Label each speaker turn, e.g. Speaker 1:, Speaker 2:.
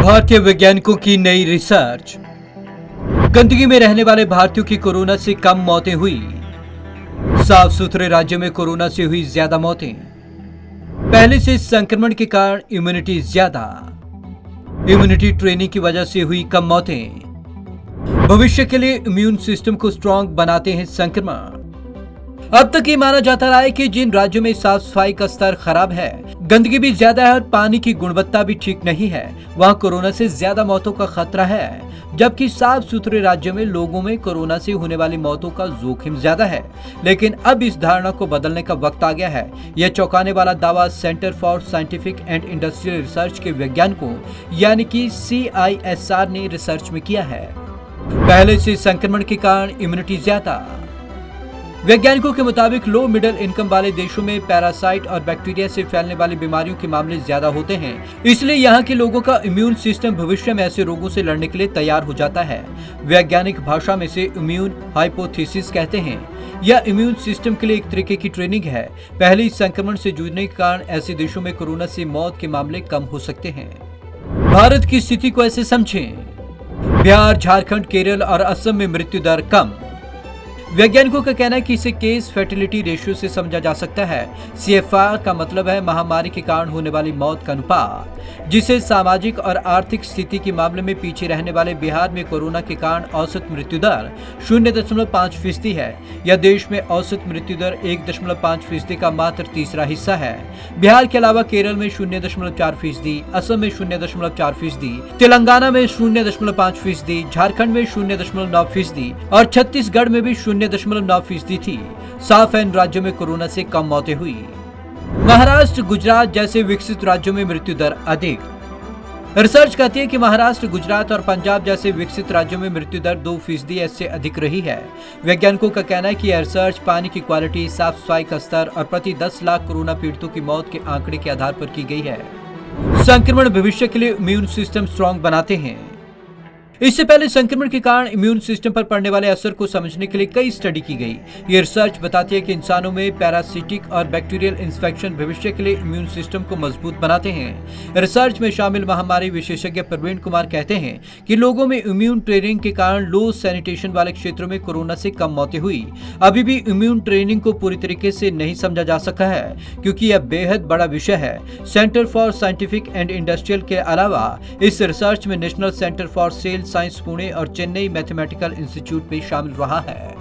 Speaker 1: भारतीय वैज्ञानिकों की नई रिसर्च। गंदगी में रहने वाले भारतीयों की कोरोना से कम मौतें हुई। साफ सुथरे राज्यों में कोरोना से हुई ज्यादा मौतें। पहले से संक्रमण के कारण इम्यूनिटी ज्यादा। इम्यूनिटी ट्रेनिंग की वजह से हुई कम मौतें। भविष्य के लिए इम्यून सिस्टम को स्ट्रांग बनाते हैं संक्रमण। अब तक ये माना जाता रहा है कि जिन राज्यों में साफ सफाई का स्तर खराब है, गंदगी भी ज्यादा है और पानी की गुणवत्ता भी ठीक नहीं है, वहां कोरोना से ज्यादा मौतों का खतरा है। जबकि साफ सुथरे राज्यों में लोगों में कोरोना से होने वाली मौतों का जोखिम ज्यादा है। लेकिन अब इस धारणा को बदलने का वक्त आ गया है। यह चौंकाने वाला दावा centre for scientific and industrial research के वैज्ञानिकों यानी कि CISR ने रिसर्च में किया है। पहले से संक्रमण के कारण इम्यूनिटी ज्यादा। वैज्ञानिकों के मुताबिक लो मिडिल इनकम वाले देशों में पैरासाइट और बैक्टीरिया से फैलने वाली बीमारियों के मामले ज्यादा होते हैं। इसलिए यहाँ के लोगों का इम्यून सिस्टम भविष्य में ऐसे रोगों से लड़ने के लिए तैयार हो जाता है। वैज्ञानिक भाषा में से इम्यून हाइपोथेसिस कहते हैं। यह इम्यून सिस्टम के लिए एक तरीके की ट्रेनिंग है। पहले ही संक्रमण से जूझने के कारण ऐसे देशों में कोरोना से मौत के मामले कम हो सकते हैं। भारत की स्थिति को ऐसे समझें। बिहार, झारखंड, केरल और असम में मृत्यु दर कम। वैज्ञानिकों का कहना है कि इसे केस फर्टिलिटी रेशियो से समझा जा सकता है। CFR का मतलब है महामारी के कारण होने वाली मौत का अनुपात, जिसे सामाजिक और आर्थिक स्थिति के मामले में पीछे रहने वाले बिहार में कोरोना के कारण औसत मृत्यु दर 0.5% है। यह देश में औसत मृत्यु दर 1.5% का मात्र तीसरा हिस्सा है। बिहार के अलावा केरल में 0.4%, असम में 0.4%, तेलंगाना में 0.5%, झारखंड में 0.9% और छत्तीसगढ़ में भी 0.9% थी। साफ है इन राज्यों में कोरोना से कम मौतें हुई। महाराष्ट्र, गुजरात जैसे विकसित राज्यों में मृत्यु दर अधिक। रिसर्च कहती है कि महाराष्ट्र, गुजरात और पंजाब जैसे विकसित राज्यों में मृत्यु दर 2% से अधिक रही है। वैज्ञानिकों का कहना है कि यह रिसर्च पानी की क्वालिटी, साफ सफाई का स्तर और प्रति 10 लाख कोरोना पीड़ितों की मौत के आंकड़े के आधार पर की गई है। संक्रमण भविष्य के लिए इम्यून सिस्टम स्ट्रांग बनाते हैं। इससे पहले संक्रमण के कारण इम्यून सिस्टम पर पड़ने वाले असर को समझने के लिए कई स्टडी की गई। ये रिसर्च बताती है कि इंसानों में पैरासिटिक और बैक्टीरियल इंफेक्शन भविष्य के लिए इम्यून सिस्टम को मजबूत बनाते हैं। रिसर्च में शामिल महामारी विशेषज्ञ प्रवीण कुमार कहते हैं कि लोगों में इम्यून ट्रेनिंग के कारण लो सैनिटेशन वाले क्षेत्रों में कोरोना से कम मौतें हुई। अभी भी इम्यून ट्रेनिंग को पूरी तरीके से नहीं समझा जा सका है, क्योंकि यह बेहद बड़ा विषय है। Centre for scientific and industrial के अलावा इस रिसर्च में national centre for sale science Pune और चेन्नई मैथमेटिकल इंस्टीट्यूट भी शामिल रहा है।